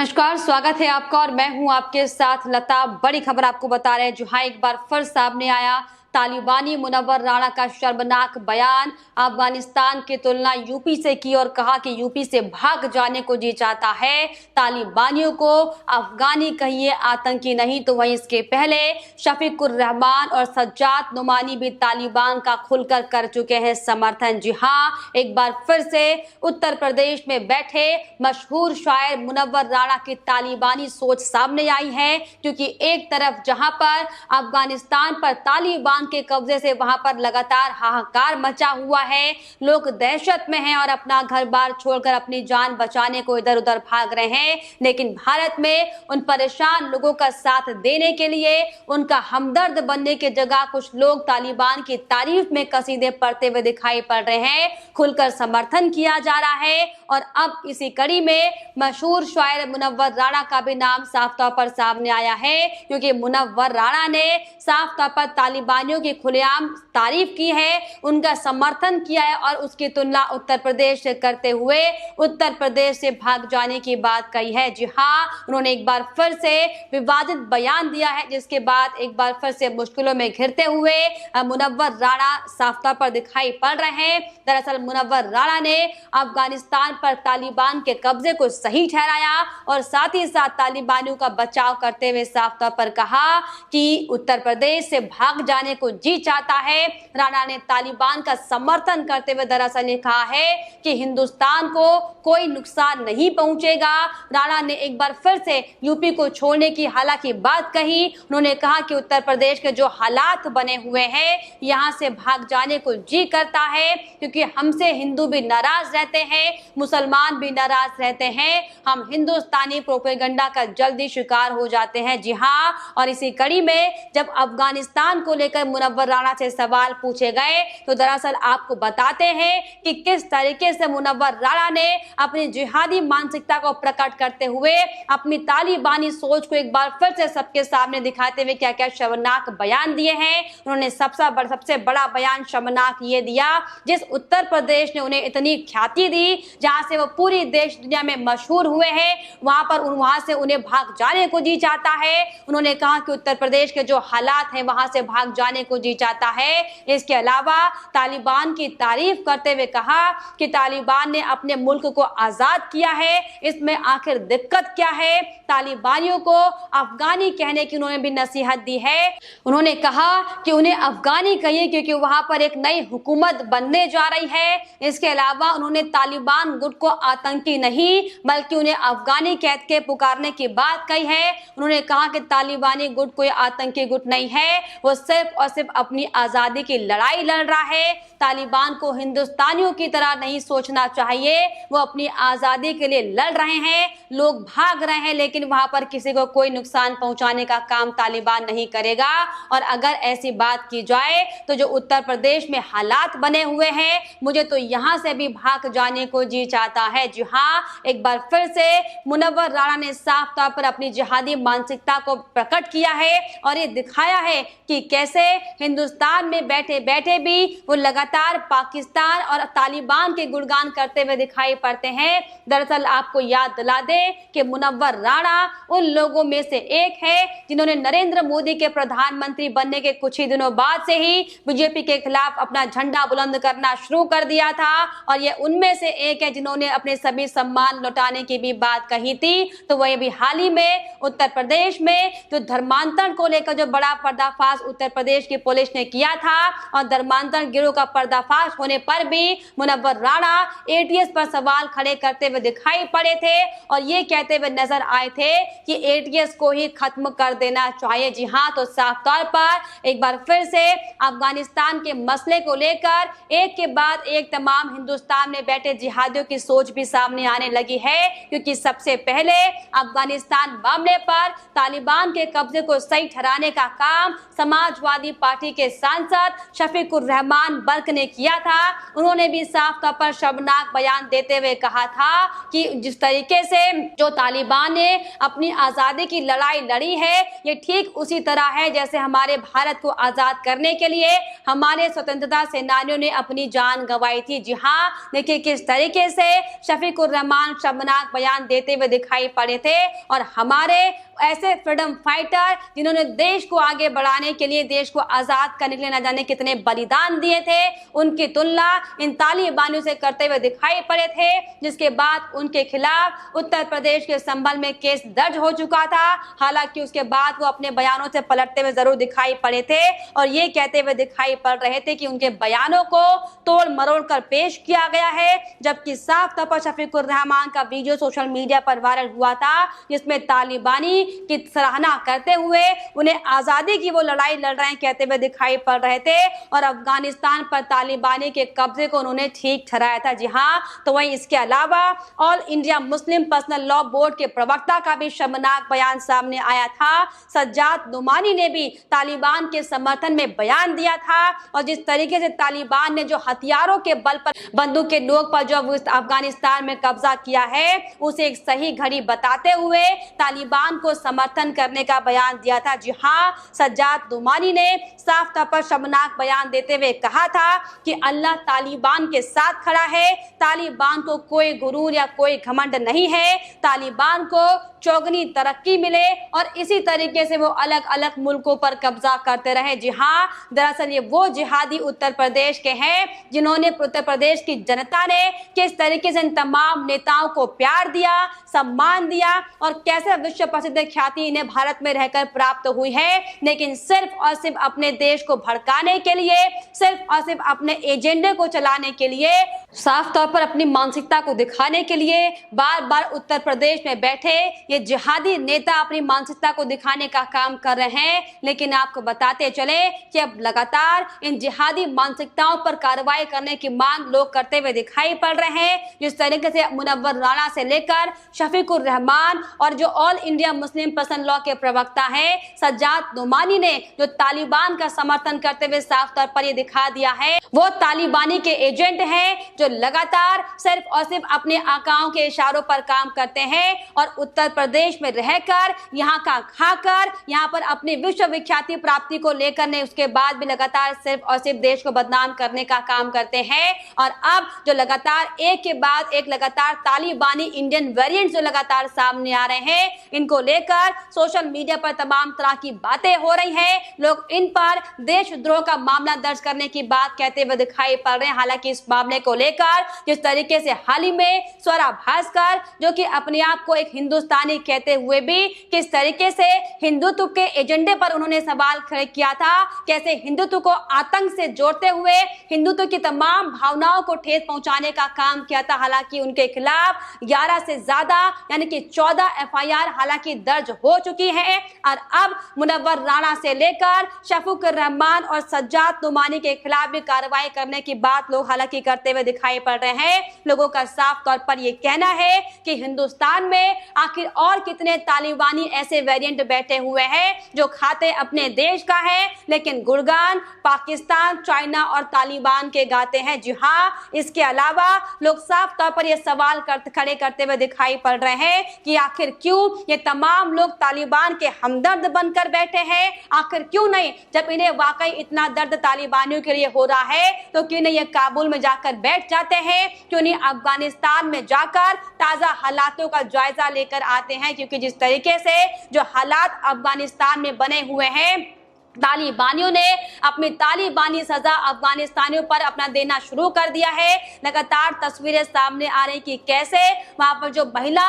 नमस्कार, स्वागत है आपका और मैं हूं आपके साथ लता। बड़ी खबर आपको बता रहे हैं, जहां एक बार फिर सामने आया तालिबानी मुनव्वर राणा का शर्मनाक बयान। अफगानिस्तान की तुलना यूपी से की और कहा कि यूपी से भाग जाने को जी चाहता है। तालिबानियों को अफगानी कहिए, आतंकी नहीं। तो वहीं इसके पहले शफीकुर रहमान और सज्जाद नुमानी भी तालिबान का खुलकर कर चुके हैं समर्थन। जी हाँ, एक बार फिर से उत्तर प्रदेश में बैठे मशहूर शायर मुनव्वर राणा की तालिबानी सोच सामने आई है, क्योंकि एक तरफ जहां पर अफगानिस्तान पर तालिबान के कब्जे से वहां पर लगातार हाहाकार मचा हुआ है, लोग दहशत में हैं और अपना घर बार छोड़कर अपनी जान बचाने को इधर उधर भाग रहे हैं। लेकिन भारत में उन परेशान लोगों का साथ देने के लिए, उनका हमदर्द बनने की जगह कुछ लोग तालिबान की तारीफ में कसीदे पढ़ते हुए दिखाई पड़ रहे हैं। खुलकर समर्थन किया जा रहा है और अब इसी कड़ी में मशहूर शायर मुनव्वर राणा का भी नाम साफ तौर पर सामने आया है, क्योंकि मुनव्वर राणा ने साफ तौर पर तालिबानियों की खुलेआम तारीफ की है, उनका समर्थन किया है और उसकी तुलना उत्तर प्रदेश से करते हुए उत्तर प्रदेश से भाग जाने की बात कही है। जी हाँ, उन्होंने एक बार फिर से विवादित बयान दिया है, जिसके बाद एक बार फिर से मुश्किलों में घिरते हुए मुनव्वर राणा साफ तौर पर दिखाई पड़ रहे हैं। दरअसल मुनव्वर राणा ने अफगानिस्तान पर तालिबान के कब्जे को सही ठहराया और साथ ही साथ तालिबानियों का बचाव करते हुए साफ तौर पर कहा कि उत्तर प्रदेश से भाग जाने को जी चाहता है। राणा ने तालिबान का समर्थन करते हुए दरअसल ये कहा है कि हिंदुस्तान को कोई नुकसान नहीं पहुंचेगा। राणा ने एक बार फिर से यूपी को छोड़ने की हालांकि बात कही। उन्होंने कहा कि उत्तर प्रदेश के जो हालात बने हुए हैं, यहां से भाग जाने को जी करता है, क्योंकि हमसे हिंदू भी नाराज रहते हैं, मुसलमान भी नाराज रहते हैं, हम हिंदुस्तानी प्रोपेगेंडा का जल्दी शिकार हो जाते हैं। जी हाँ, और इसी कड़ी में जब अफगानिस्तान को लेकर मुनव्वर राणा से सवाल पूछे गए तो दरअसल आपको बताते हैं कि किस तरीके से मुनव्वर राणा ने अपनी जिहादी मानसिकता को प्रकट करते हुए अपनी तालिबानी सोच को एक बार फिर से सबके सामने दिखाते हुए क्या क्या शर्मनाक बयान दिए हैं। उन्होंने सबसे बड़ा बयान शर्मनाक ये दिया, जिस उत्तर प्रदेश ने उन्हें इतनी ख्याति दी, जहां से वो पूरी देश दुनिया में मशहूर हुए हैं, वहां से उन्हें भाग जाने को जी चाहता है। उन्होंने कहा कि उत्तर प्रदेश के जो हालात हैं वहां से भाग जाने को जी चाहता है। इसके अलावा तालिबान की तारीफ करते हुए कहा कि तालिबान ने अपने मुल्क को आजाद किया है, इसमें आखिर दिक्कत क्या है। तालिबानियों को अफगानी कहने की उन्होंने भी नसीहत दी है। उन्होंने कहा कि उन्हें अफगानी कहिए, क्योंकि वहां पर एक नई हुकूमत बनने जा रही है। इसके अलावा उन्होंने तालिबान गुट को आतंकी नहीं बल्कि उन्हें अफगानी कह के पुकारने की बात कही है। उन्होंने कहा कि तालिबानी गुट कोई आतंकी गुट नहीं है, वो सिर्फ और सिर्फ अपनी आजादी की लड़ाई लड़ रहा है। तालिबान को हिंदुस्तानियों की तरह नहीं सोचना चाहिए, वो अपनी आजादी के लिए लड़ रहे हैं, लोग भाग रहे हैं, लेकिन वहां पर किसी को कोई नुकसान पहुंचाने का काम तालिबान नहीं करेगा। और अगर ऐसी बात की जाए तो जो उत्तर प्रदेश में हालात बने हुए हैं, मुझे तो यहां से भी भाग जाने को जी चाहता है। जी हाँ, एक बार फिर से मुनव्वर राणा ने साफ तौर पर अपनी जिहादी मानसिकता को प्रकट किया है और ये दिखाया है कि कैसे हिंदुस्तान में बैठे बैठे भी वो लगातार पाकिस्तान और तालिबान के गुणगान करते हुए दिखाई पड़ते हैं। दरअसल आपको याद दिला दें कि मुनव्वर राणा उन लोगों में से एक है जिन्होंने नरेंद्र मोदी के प्रधानमंत्री बनने के कुछ ही दिनों बाद से ही बीजेपी के खिलाफ अपना झंडा बुलंद करना शुरू कर दिया था, और ये उनमें से एक है जिन्होंने अपने सभी सम्मान लौटाने की भी बात कही थी। तो वही भी हाल ही में उत्तर प्रदेश में जो धर्मांतरण को लेकर जो बड़ा पर्दाफाश उत्तर प्रदेश की पुलिस ने किया था, और धर्मांतरण गिरोह का पर्दाफाश होने पर भी मुनव्वर राणा एटीएस पर सवाल खड़े करते हुए दिखाई पड़े थे और ये कहते हुए नजर आए थे कि एटीएस को ही खत्म कर देना चाहिए। जी हाँ, तो साफ तौर पर एक बार फिर से अफगानिस्तान के मसले को लेकर एक के बाद एक तमाम हिंदुस्तान में बैठे जिहादियों की सोच भी सामने आने लगी है, क्योंकि सबसे पहले अफगानिस्तान मामले पर तालिबान के कब्जे को सही ठहराने का काम समाजवादी पार्टी के सांसद शफीकुर रहमान बर्क ने किया था। उन्होंने भी साफ तौर पर शर्मनाक बयान देते हुए कहा था कि जिस तरीके से जो तालिबान ने अपनी आजादी की लड़ाई लड़ी है, ये ठीक उसी तरह है जैसे हमारे भारत को आजाद करने के लिए हमारे स्वतंत्रता सेनानियों ने अपनी जान गंवाई थी। जी हाँ, देखिए किस तरीके से शफीकुर रहमान शर्मनाक बयान देते हुए दिखाई पड़े थे और हमारे ऐसे फ्रीडम फाइटर जिन्होंने देश को आगे बढ़ाने के लिए, देश को आजाद करने के लिए न जाने कितने बलिदान दिए थे, उनकी तुलना इन तालिबानियों से करते हुए दिखाई पड़े थे, जिसके बाद उनके खिलाफ उत्तर प्रदेश के संभल में केस दर्ज हो चुका था। हालांकि उसके बाद वो अपने बयानों से पलटते हुए जरूर दिखाई पड़े थे और ये कहते हुए दिखाई पड़ रहे थे कि उनके बयानों को तोड़ मरोड़ कर पेश किया गया है, जबकि साफ तौर पर शफीकुर रहमान का वीडियो सोशल मीडिया पर वायरल हुआ था, जिसमें तालिबानी की सराहना करते हुए उन्हें आजादी की वो लड़ाई लड़ रहे हैं कहते हुए दिखाई पड़ रहे थे और अफगानिस्तान पर तालिबानी के कब्जे को उन्होंने ठीक ठहराया था। जी हाँ, तो वहीं इसके अलावा all India Muslim personal law board के प्रवक्ता का भी शर्मनाक बयान सामने आया था। सज्जाद नुमानी ने भी तालिबान के समर्थन में बयान दिया था और जिस तरीके से तालिबान ने जो हथियारों के बल पर, बंदूक के नोक पर जो अफगानिस्तान में कब्जा किया है, उसे एक सही घड़ी बताते हुए तालिबान को समर्थन करने का बयान दिया था। जी हाँ, सज्जाद नुमानी ने साफ तौर पर शर्मनाक बयान देते हुए कहा था कि अल्लाह तालिबान के साथ खड़ा है, तालिबान को कोई गुरूर या कोई घमंड नहीं है, तालिबान को चौगनी तरक्की मिले और इसी तरीके से वो अलग अलग मुल्कों पर कब्जा करते रहे। जी हाँ, दरअसल ये वो जिहादी उत्तर प्रदेश के हैं जिन्होंने उत्तर प्रदेश की जनता ने किस तरीके से इन तमाम नेताओं को प्यार दिया, सम्मान दिया और कैसे विश्व प्रसिद्ध ख्याति इन्हें भारत में रहकर प्राप्त हुई है, लेकिन सिर्फ और सिर्फ अपने देश को भड़काने के लिए, सिर्फ और सिर्फ अपने एजेंडे को चलाने के लिए, साफ तौर पर अपनी मानसिकता को दिखाने के लिए बार बार उत्तर प्रदेश में बैठे ये जिहादी नेता अपनी मानसिकता को दिखाने का काम कर रहे हैं। लेकिन आपको बताते चले कि अब लगातार इन जिहादी मानसिकताओं पर कार्रवाई करने की मांग लोग करते हुए दिखाई पड़ रहे हैं। जिस तरीके से मुनव्वर राणा से लेकर शफीकुर रहमान और जो all India Muslim personal law के प्रवक्ता हैं सज्जाद नुमानी ने जो तालिबान का समर्थन करते हुए साफ तौर पर ये दिखा दिया है, वो तालिबानी के एजेंट हैं जो लगातार सिर्फ और सिर्फ अपने आकाओं के इशारों पर काम करते हैं और उत्तर प्रदेश में रहकर, यहाँ का खाकर, यहाँ पर अपनी विश्व विख्याति प्राप्ति को लेकर ने उसके बाद भी लगातार सिर्फ और सिर्फ देश को बदनाम करने का काम करते हैं। और अब जो लगातार एक के बाद एक लगातार तालिबानी इंडियन वेरिएंट जो लगातार सामने आ रहे हैं, इनको लेकर सोशल मीडिया पर तमाम तरह की बातें हो रही हैं। लोग इन पर देशद्रोह का मामला दर्ज करने की बात कहते हुए दिखाई पड़ रहे हैं। हालांकि इस मामले को लेकर जिस तरीके से हाल ही में स्वरा भास्कर जो कि अपने आप को एक हिंदुस्तानी कहते हुए भी किस तरीके से हिंदुत्व के एजेंडे पर उन्होंने सवाल खड़े किया था, कैसे हिंदुत्व को आतंक से जोड़ते हुए हिंदुत्व की तमाम भावनाओं को ठेस पहुंचाने का काम किया था। हालांकि उनके खिलाफ 11 से ज्यादा यानी कि 14 एफआईआर हालांकि दर्ज हो चुकी है और अब मुनव्वर राणा से लेकर शफीकुर रहमान और सज्जाद नुमानी के खिलाफ भी कार्रवाई करने की बात लोग हालांकि करते हुए दिखाई पड़ रहे हैं। लोगों का साफ तौर पर यह कहना है कि हिंदुस्तान में आखिर और कितने तालिबानी ऐसे वेरिएंट बैठे हुए हैं जो खाते अपने देश का है लेकिन गुणगान पाकिस्तान, चाइना और तालिबान के गाते हैं। जी हाँ, इसके अलावा लोग साफ तौर पर यह सवाल खड़े करते हुए दिखाई पड़ रहे हैं कि आखिर क्यों ये तमाम लोग तालिबान के हमदर्द बनकर बैठे हैं। आखिर क्यों नहीं, जब इन्हें वाकई इतना दर्द तालिबानियों के लिए हो रहा है तो क्यों नहीं ये काबुल में जाकर बैठ जाते हैं, क्यों नहीं अफगानिस्तान में जाकर ताजा हालातों का जायजा लेकर आते हैं। क्योंकि जिस तरीके से जो हालात अफगानिस्तान में बने हुए हैं, तालिबानियों ने अपनी तालिबानी सजा अफगानिस्तानियों पर अपना देना शुरू कर दिया है। लगातार तस्वीरें सामने आ रही कि कैसे वहां पर जो महिला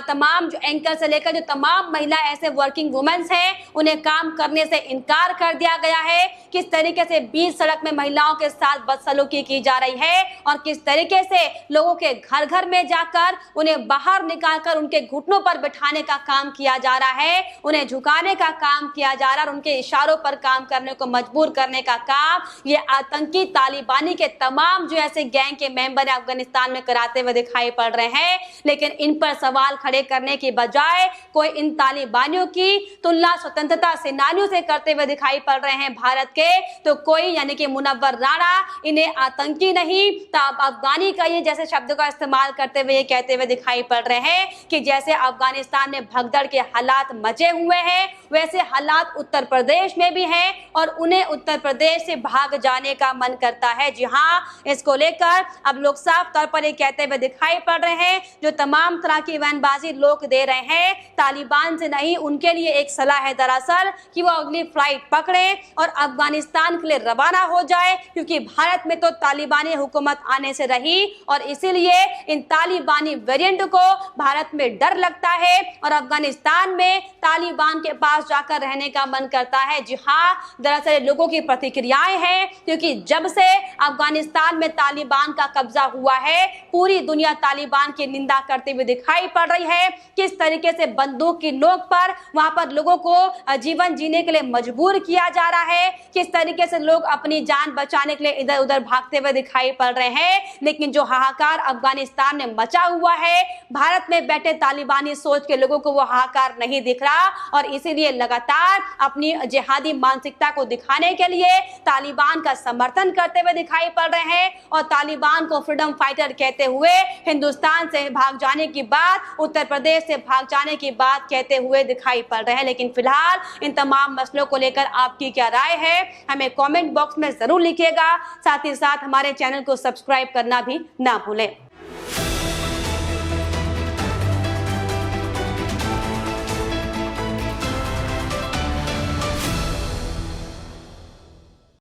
तमाम जो एंकर से लेकर जो तमाम महिला ऐसे वर्किंग वुमेन्स हैं उन्हें काम करने से इनकार कर दिया गया है। किस तरीके से बीच सड़क में महिलाओं के साथ बदसलूकी की जा रही है और किस तरीके से लोगों के घर घर में जाकर उन्हें बाहर निकालकर उनके घुटनों पर बिठाने का काम किया जा रहा है, उन्हें झुकाने का काम किया जा रहा है और उनके इशारों पर पर काम करने को मजबूर करने का काम ये आतंकी तालिबानी के तमाम जो ऐसे गैंग के मेंबर अफगानिस्तान में कराते हुए दिखाई पड़ रहे हैं। लेकिन इन पर सवाल खड़े करने की बजाय कोई इन तालिबानियों की तुलना स्वतंत्रता सेनानियों से करते हुए दिखाई पड़ रहे हैं भारत के, तो कोई यानी कि मुनव्वर राणा इन्हें आतंकी नहीं अफगानी का ये जैसे शब्द का इस्तेमाल करते हुए ये कहते हुए दिखाई पड़ रहे हैं कि जैसे अफगानिस्तान में भगदड़ के हालात मचे हुए हैं वैसे हालात उत्तर प्रदेश में भी हैं और उन्हें उत्तर प्रदेश से भाग जाने का मन करता है। जी हाँ, इसको लेकर अब लोग साफ तौर पर ये कहते हुए दिखाई पड़ रहे हैं जो तमाम तरह की बयानबाजी लोग दे रहे हैं तालिबान से नहीं, उनके लिए एक सलाह है दरअसल कि वो अगली फ्लाइट पकड़े और अफगानिस्तान के लिए रवाना हो जाए, क्योंकि भारत में तो तालिबानी हुकूमत आने से रही और इसीलिए इन तालिबानी वेरिएंट को भारत में डर लगता है और अफगानिस्तान में तालिबान के पास जाकर रहने का मन करता है। जी हाँ, दरअसल लोगों की प्रतिक्रियाएं हैं क्योंकि जब से अफगानिस्तान में तालिबान का कब्जा हुआ है पूरी दुनिया तालिबान की निंदा करते हुए दिखाई पड़ रही है। किस तरीके से बंदूक की नोक पर वहां पर लोगों को जीवन जीने के लिए मजबूर किया जा रहा है, किस तरीके से लोग अपनी जान बचाने के लिए इधर उधर भागते हुए दिखाई पड़ रहे हैं। लेकिन जो हाहाकार अफगानिस्तान में मचा हुआ है भारत में बैठे तालिबानी सोच के लोगों को वो हाहाकार नहीं दिख रहा और इसीलिए लगातार अपनी जिहादी मानसिकता को दिखाने के लिए तालिबान का समर्थन करते हुए दिखाई पड़ रहे हैं और तालिबान को फ्रीडम फाइटर कहते हुए हिंदुस्तान से भाग जाने की बात, उत्तर प्रदेश से भाग जाने की बात कहते हुए दिखाई पड़ रहे हैं। लेकिन फिलहाल इन तमाम मसलों को लेकर आपकी क्या राय है हमें कमेंट बॉक्स में जरूर लिखिएगा। साथ ही साथ हमारे चैनल को सब्सक्राइब करना भी ना भूलें।